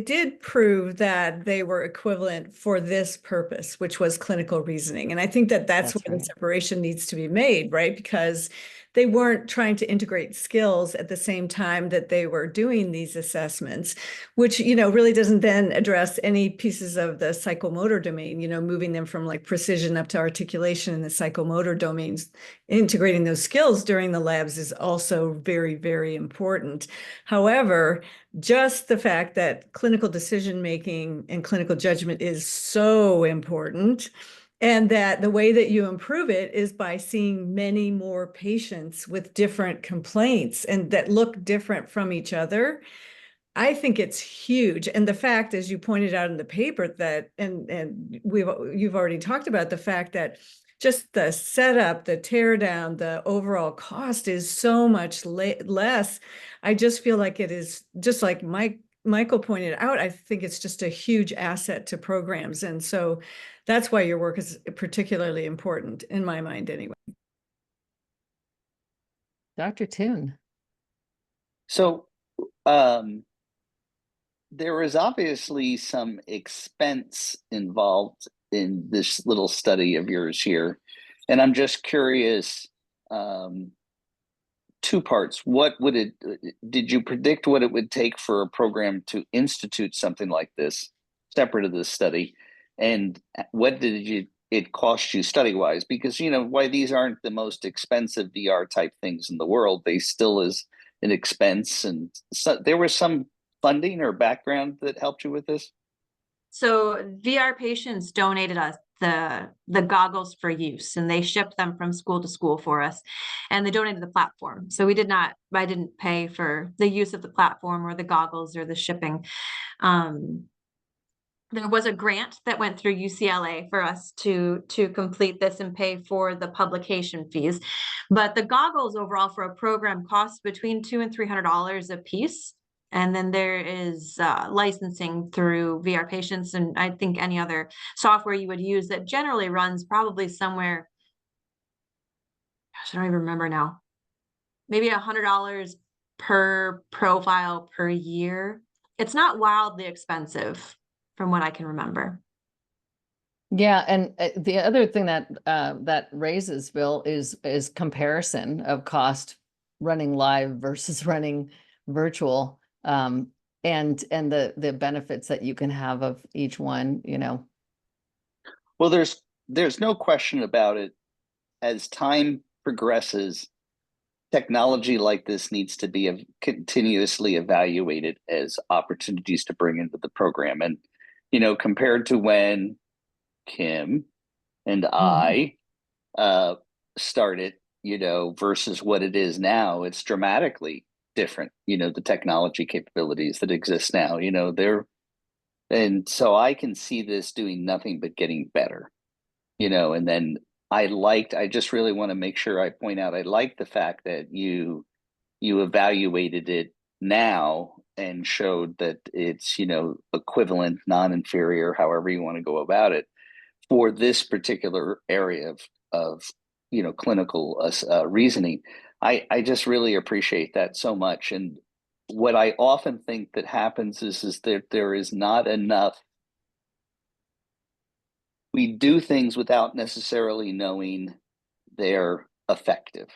did prove that they were equivalent for this purpose, which was clinical reasoning. And I think that that's where the separation needs to be made, right? Because they weren't trying to integrate skills at the same time that they were doing these assessments, which, really doesn't then address any pieces of the psychomotor domain, moving them from like precision up to articulation in the psychomotor domains. Integrating those skills during the labs is also very, very important. However, just the fact that clinical decision-making and clinical judgment is so important, and that the way that you improve it is by seeing many more patients with different complaints and that look different from each other, I think it's huge. And the fact, as you pointed out in the paper, that and you've already talked about the fact that just the setup, the tear down, the overall cost is so much less. I just feel like it is, just like Michael pointed out, I think it's just a huge asset to programs. And so that's why your work is particularly important in my mind anyway. Dr. Toon. So there is obviously some expense involved in this little study of yours here. And I'm just curious, two parts. Did you predict what it would take for a program to institute something like this, separate of this study? And what did it cost you study-wise? Because, why these aren't the most expensive VR type things in the world, they still is an expense. And so there was some funding or background that helped you with this? So VR patients donated us the goggles for use, and they shipped them from school to school for us, and they donated the platform. So I didn't pay for the use of the platform or the goggles or the shipping. There was a grant that went through UCLA for us to complete this and pay for the publication fees. But the goggles overall for a program costs between $200 and $300 a piece. And then there is licensing through VR patients, and I think any other software you would use that generally runs probably somewhere I don't even remember now, maybe $100 per profile per year. It's not wildly expensive from what I can remember. Yeah, and the other thing that that raises, Bill, is comparison of cost running live versus running virtual, and the benefits that you can have of each one, you know. Well, there's no question about it. As time progresses, technology like this needs to be continuously evaluated as opportunities to bring into the program. And, compared to when Kim and I started, versus what it is now, it's dramatically different. The technology capabilities that exist now, and so I can see this doing nothing but getting better, and then I just really want to make sure I point out, I like the fact that you evaluated it now and showed that it's, equivalent, non-inferior, however you want to go about it, for this particular area of clinical reasoning. I just really appreciate that so much. And what I often think that happens is that there is not enough. We do things without necessarily knowing they're effective.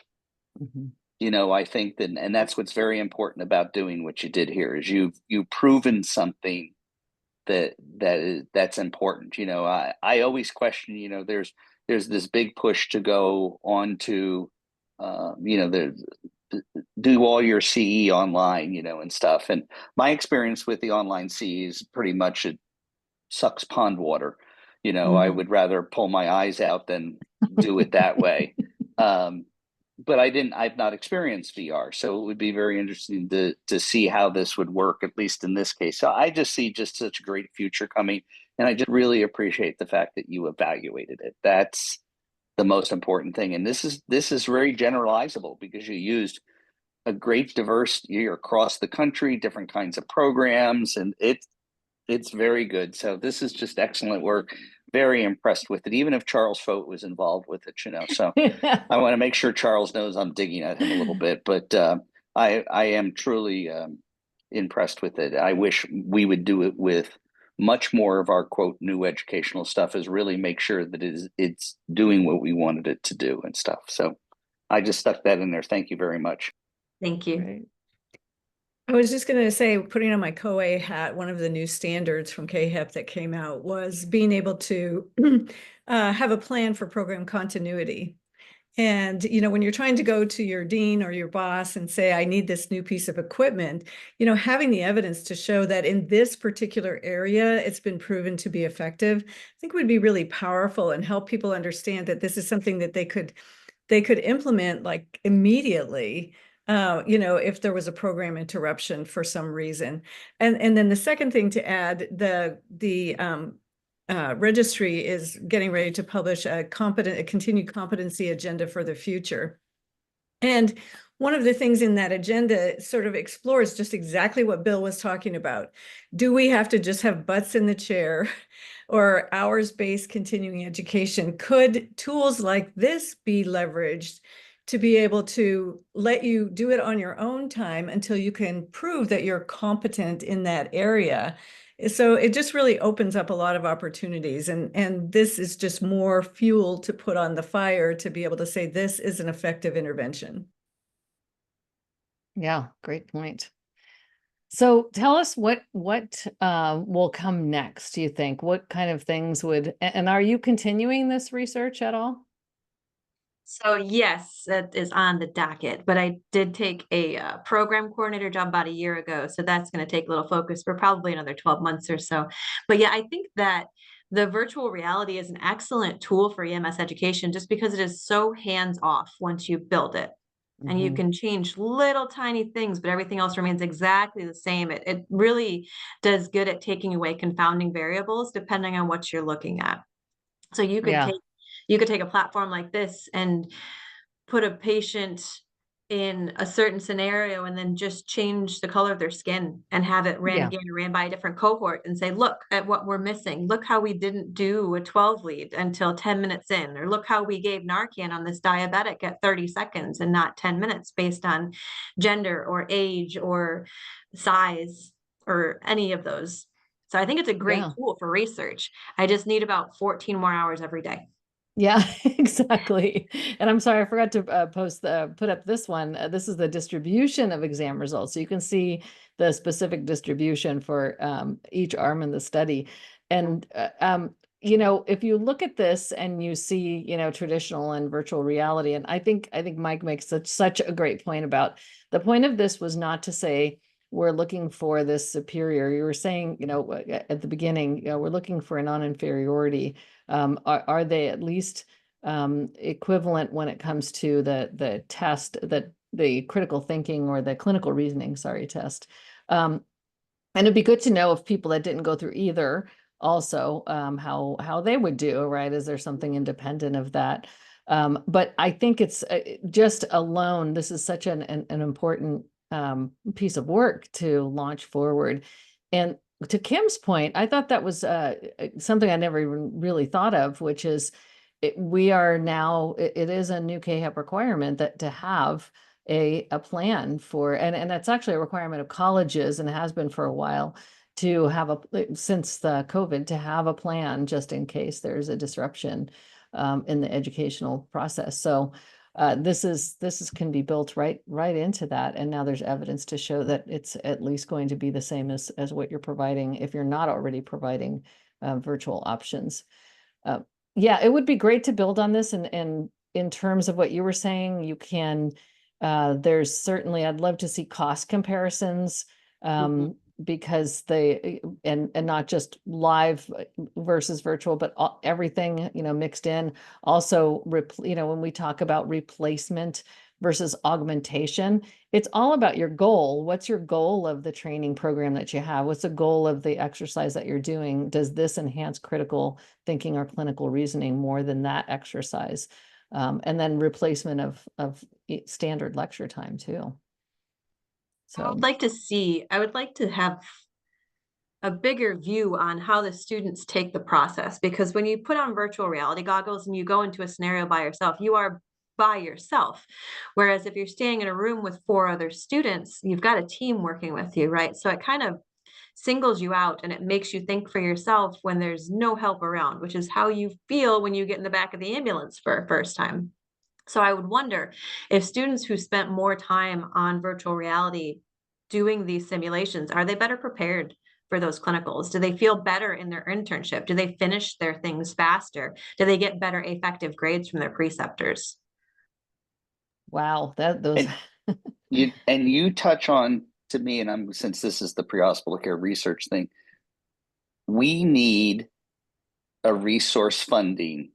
I think that, and that's what's very important about doing what you did here, is you've proven something that's important. I always question, there's this big push to go on to do all your CE online, and stuff. And my experience with the online CE is pretty much it sucks pond water. I would rather pull my eyes out than do it that way. But I've not experienced VR, so it would be very interesting to see how this would work, at least in this case. So I just see just such a great future coming, and I just really appreciate the fact that you evaluated it. That's the most important thing. And this is very generalizable, because you used a great diversity across the country, different kinds of programs, and it's very good. So this is just excellent work. Very impressed with it, even if Charles Fote was involved with it, So I want to make sure Charles knows I'm digging at him a little bit, but I am truly impressed with it. I wish we would do it with much more of our quote new educational stuff, is really make sure that it's doing what we wanted it to do and stuff. So I just stuck that in there. Thank you very much. Thank you. Right. I was just going to say, putting on my COA hat, one of the new standards from KHEP that came out was being able to have a plan for program continuity. And, when you're trying to go to your dean or your boss and say, I need this new piece of equipment, having the evidence to show that in this particular area, it's been proven to be effective, I think would be really powerful and help people understand that this is something that they could implement like immediately. If there was a program interruption for some reason. And then the second thing to add, the registry is getting ready to publish a continued competency agenda for the future. And one of the things in that agenda sort of explores just exactly what Bill was talking about. Do we have to just have butts in the chair or hours-based continuing education? Could tools like this be leveraged to be able to let you do it on your own time until you can prove that you're competent in that area? So it just really opens up a lot of opportunities. And this is just more fuel to put on the fire to be able to say this is an effective intervention. Yeah, great point. So tell us what will come next, do you think? What kind of things and are you continuing this research at all? So yes, that is on the docket, but I did take a program coordinator job about a year ago. So that's going to take a little focus for probably another 12 months or so. But yeah, I think that the virtual reality is an excellent tool for EMS education, just because it is so hands-off once you build it. And you can change little tiny things, but everything else remains exactly the same. It really does good at taking away confounding variables depending on what you're looking at. So you could take a platform like this and put a patient in a certain scenario and then just change the color of their skin and have it ran Yeah. again, ran by a different cohort and say, look at what we're missing. Look how we didn't do a 12 lead until 10 minutes in, or look how we gave Narcan on this diabetic at 30 seconds and not 10 minutes based on gender or age or size or any of those. So I think it's a great Yeah. tool for research. I just need about 14 more hours every day. Yeah, exactly. And I'm sorry, I forgot to put up this one. This is the distribution of exam results. So you can see the specific distribution for each arm in the study. And, you know, if you look at this and you see, you know, traditional and virtual reality, and I think Mike makes such a great point about the point of this was not to say we're looking for this superior. You were saying, you know, at the beginning, you know, we're looking for a non-inferiority. Are they at least equivalent when it comes to the test, that the critical thinking or the clinical reasoning, sorry, test? And it'd be good to know if people that didn't go through either also how they would do, right? Is there something independent of that? But I think it's just alone, this is such an important piece of work to launch forward. And to Kim's point, I thought that was something I never even really thought of, which is we are now, it is a new KHEP requirement that to have a plan for, and that's actually a requirement of colleges and has been for a while, to have since the COVID, to have a plan just in case there's a disruption in the educational process. So this can be built right into that. And now there's evidence to show that it's at least going to be the same as what you're providing if you're not already providing virtual options. Yeah, it would be great to build on this. And in terms of what you were saying, you can, there's certainly, I'd love to see cost comparisons because and not just live versus virtual, but everything, you know, mixed in. Also, you know, when we talk about replacement versus augmentation, it's all about your goal. What's your goal of the training program that you have? What's the goal of the exercise that you're doing? Does this enhance critical thinking or clinical reasoning more than that exercise? And then replacement of standard lecture time too. I So would like to have a bigger view on how the students take the process, because when you put on virtual reality goggles and you go into a scenario by yourself, you are by yourself. Whereas if you're staying in a room with 4 other students, you've got a team working with you, right? So it kind of singles you out and it makes you think for yourself when there's no help around, which is how you feel when you get in the back of the ambulance for a first time. So I would wonder if students who spent more time on virtual reality doing these simulations, are they better prepared for those clinicals? Do they feel better in their internship? Do they finish their things faster? Do they get better effective grades from their preceptors? wow, those And you touch on, to me, and since this is the pre-hospital care research thing, we need a resource funding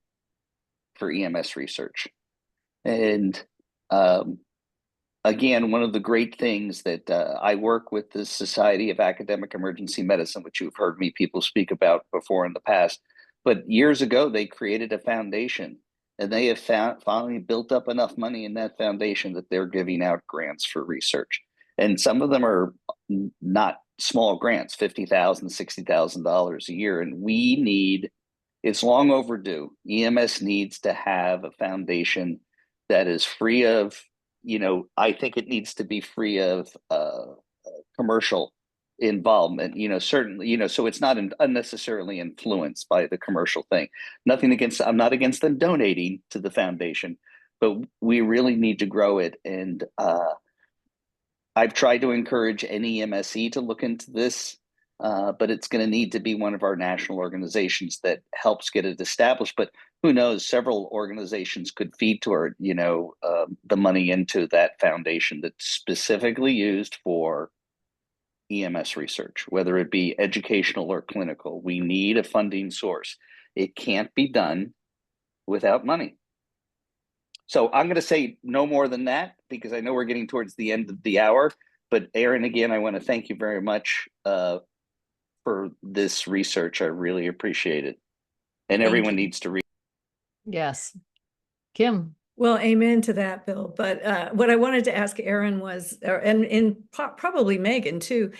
for EMS research. And again, one of the great things that I work with the Society of Academic Emergency Medicine, which you've heard me people speak about before in the past. But years ago, they created a foundation, and they have finally built up enough money in that foundation that they're giving out grants for research. And some of them are not small grants, $50,000, $60,000 a year. And it's long overdue. EMS needs to have a foundation that is free of, you know, I think it needs to be free of commercial involvement, you know, certainly, you know, so it's not unnecessarily influenced by the commercial thing. I'm not against them donating to the foundation, but we really need to grow it. And I've tried to encourage any MSE to look into this, but it's going to need to be one of our national organizations that helps get it established. But who knows, several organizations could feed toward, you know, the money into that foundation that's specifically used for EMS research, whether it be educational or clinical. We need a funding source. It can't be done without money. So I'm going to say no more than that, because I know we're getting towards the end of the hour. But Erin, again, I want to thank you very much for this research. I really appreciate it. And everyone needs to read. yes. Kim, Well, amen to that, Bill. But what I wanted to ask Erin was, and probably Megan too,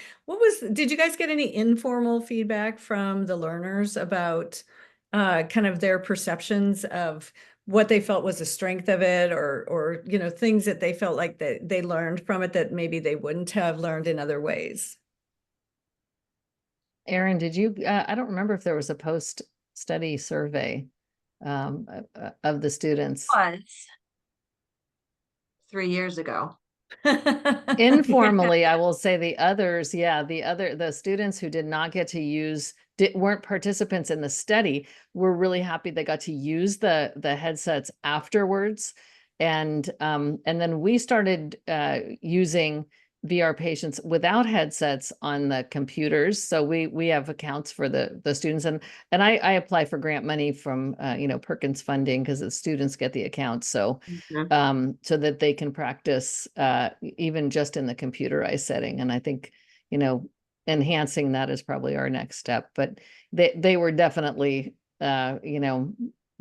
did you guys get any informal feedback from the learners about kind of their perceptions of what they felt was the strength of it, or things that they felt like they learned from it that maybe they wouldn't have learned in other ways? Erin, did you, I don't remember if there was a post-study survey of the students. Was 3 years ago. Informally, I will say the others, yeah, the students who did not get to use, weren't participants in the study, were really happy they got to use the headsets afterwards. And then we started using VR patients without headsets on the computers. So we have accounts for the students, and I apply for grant money from Perkins funding, because the students get the accounts. So Mhm. so that they can practice even just in the computerized setting. And I think, enhancing that is probably our next step. But they were definitely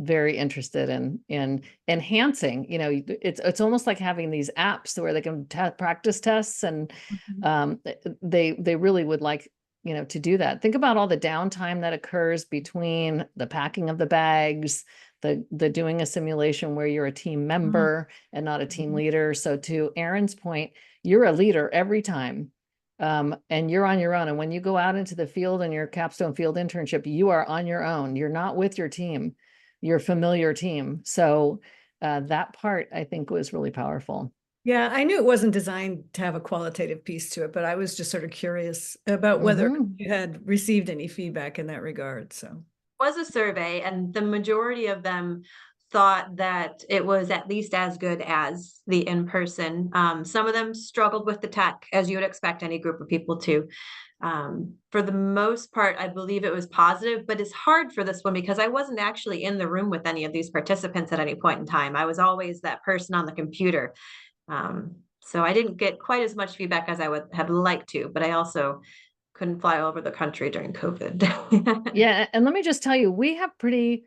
very interested in enhancing. It's almost like having these apps where they can practice tests, and they really would like to do that. Think about all the downtime that occurs between the packing of the bags, the doing a simulation where you're a team member and not a team leader. So to Erin's point, you're a leader every time. And you're on your own. And when you go out into the field in your capstone field internship, you are on your own. You're not with your team, your familiar team. So that part, I think, was really powerful. Yeah, I knew it wasn't designed to have a qualitative piece to it, but I was just sort of curious about whether you had received any feedback in that regard. So Was a survey, and the majority of them thought that it was at least as good as the in-person. Some of them struggled with the tech, as you would expect any group of people to. For the most part, I believe it was positive, but it's hard for this one because I wasn't actually in the room with any of these participants at any point in time. I was always that person on the computer. So I didn't get quite as much feedback as I would have liked to, but I also couldn't fly all over the country during COVID. Yeah, and let me just tell you, we have pretty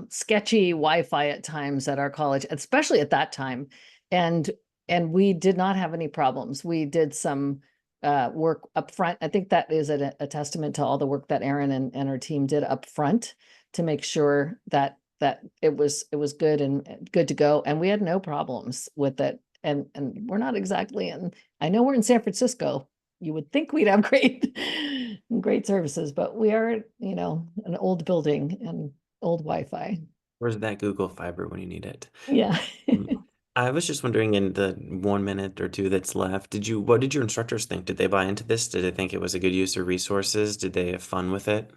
sketchy Wi-Fi at times at our college, especially at that time. And we did not have any problems. We did some work up front. I think that is a testament to all the work that Erin and her team did up front to make sure that it was good and good to go. And we had no problems with it. And we're not exactly in, I know we're in San Francisco. You would think we'd have great services, but we are, an old building and old Wi-Fi. Where's that Google Fiber when you need it? Yeah. I was just wondering, in the 1 minute or two that's left, what did your instructors think? Did they buy into this? Did they think it was a good use of resources? Did they have fun with it?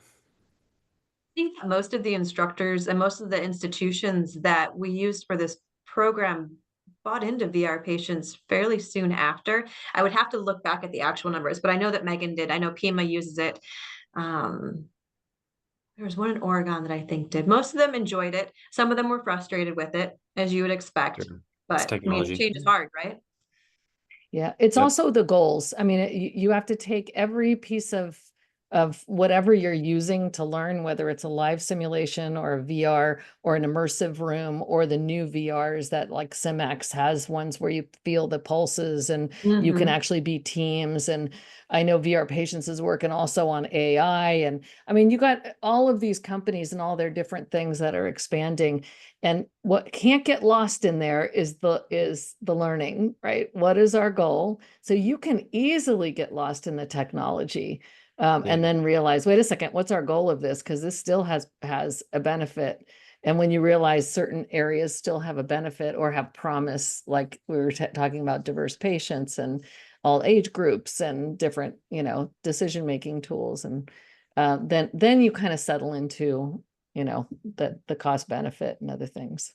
Think that most of the instructors and most of the institutions that we used for this program bought into VR patients fairly soon after. I would have to look back at the actual numbers, but I know that Megan did. I know Pima uses it. There was one in Oregon that I think did. Most of them enjoyed it. Some of them were frustrated with it, as you would expect. Sure. It's But I mean, technology. change is hard, right? Yeah, it's Yep. also the goals. I mean, you have to take every piece of whatever you're using to learn, whether it's a live simulation or a VR or an immersive room, or the new VRs that like SimX has ones where you feel the pulses and you can actually be teams. And I know VR Patients is working also on AI. And I mean, you got all of these companies and all their different things that are expanding. And what can't get lost in there is the learning, right? What is our goal? So you can easily get lost in the technology. And then realize, wait a second, what's our goal of this? Because this still has a benefit. And when you realize certain areas still have a benefit or have promise, like we were talking about diverse patients and all age groups and different, decision-making tools. And then you kind of settle into, the cost benefit and other things.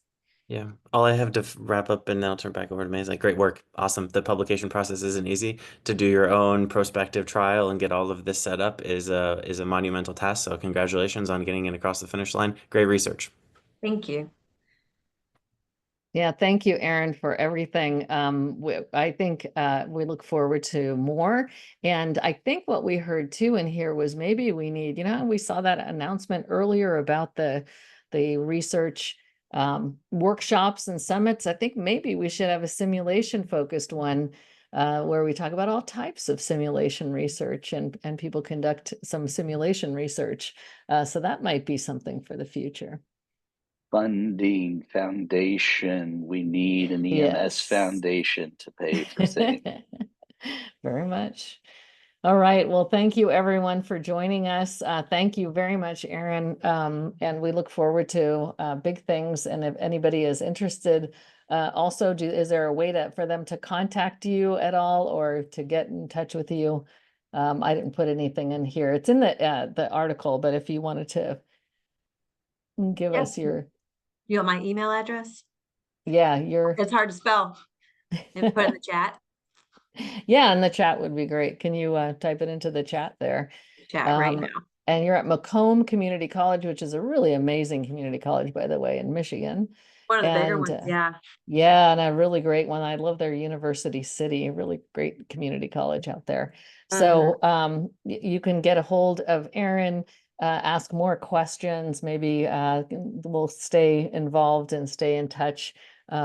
Yeah. All I have to wrap up, and then I'll turn back over to May, is like, great work. Awesome. The publication process isn't easy. To do your own prospective trial and get all of this set up is a monumental task. So congratulations on getting it across the finish line. Great research. Thank you. Yeah, thank you, Erin, for everything. I think we look forward to more. And I think what we heard too in here was maybe we need, we saw that announcement earlier about the research workshops and summits. I think maybe we should have a simulation focused one where we talk about all types of simulation research and people conduct some simulation research. So that might be something for the future. Funding foundation. We need an EMS Yes. foundation to pay for things. Very much. All right. Well, thank you everyone for joining us. Thank you very much, Erin. And we look forward to big things. And if anybody is interested, also, is there a way for them to contact you at all or to get in touch with you? I didn't put anything in here. It's in the article, but if you wanted to give us your, You want my email address? yeah, It's hard to spell. And put it in the chat. Yeah, and the chat would be great. Can you type it into the chat there? Chat right now. And you're at Macomb Community College, which is a really amazing community college, by the way, in Michigan. One of the bigger ones, yeah. Yeah, and a really great one. I love their University City, a really great community college out there. So you can get a hold of Erin, ask more questions. Maybe we'll stay involved and stay in touch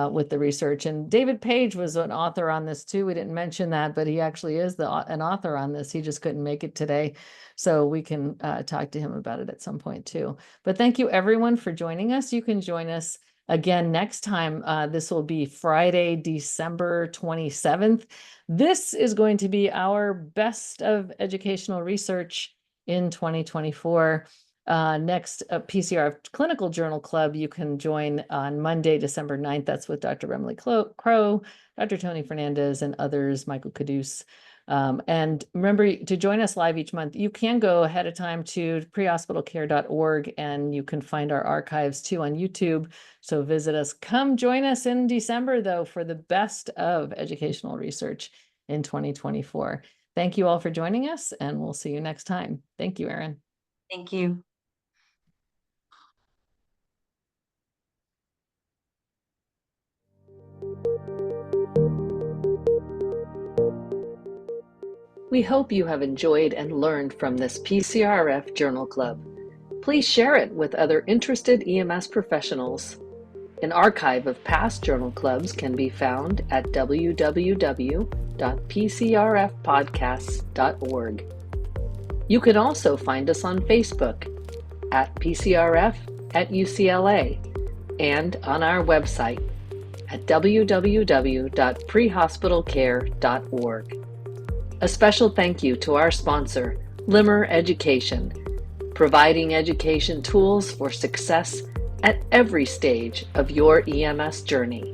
with the research. And David Page was an author on this too. We didn't mention that, but he actually is an author on this. He just couldn't make it today. So we can talk to him about it at some point too. But thank you everyone for joining us. You can join us again next time. This will be Friday, December 27th. This is going to be our best of educational research in 2024. Next, PCR Clinical Journal Club, you can join on Monday, December 9th. That's with Dr. Emily Crow, Dr. Tony Fernandez, and others, Michael Caduce. And remember to join us live each month. You can go ahead of time to prehospitalcare.org and you can find our archives too on YouTube. So visit us. Come join us in December, though, for the best of educational research in 2024. Thank you all for joining us, and we'll see you next time. Thank you, Erin. Thank you. We hope you have enjoyed and learned from this PCRF Journal Club. Please share it with other interested EMS professionals. An archive of past journal clubs can be found at www.pcrfpodcasts.org. You can also find us on Facebook at PCRF at UCLA and on our website at www.prehospitalcare.org. A special thank you to our sponsor, Limmer Education, providing education tools for success at every stage of your EMS journey.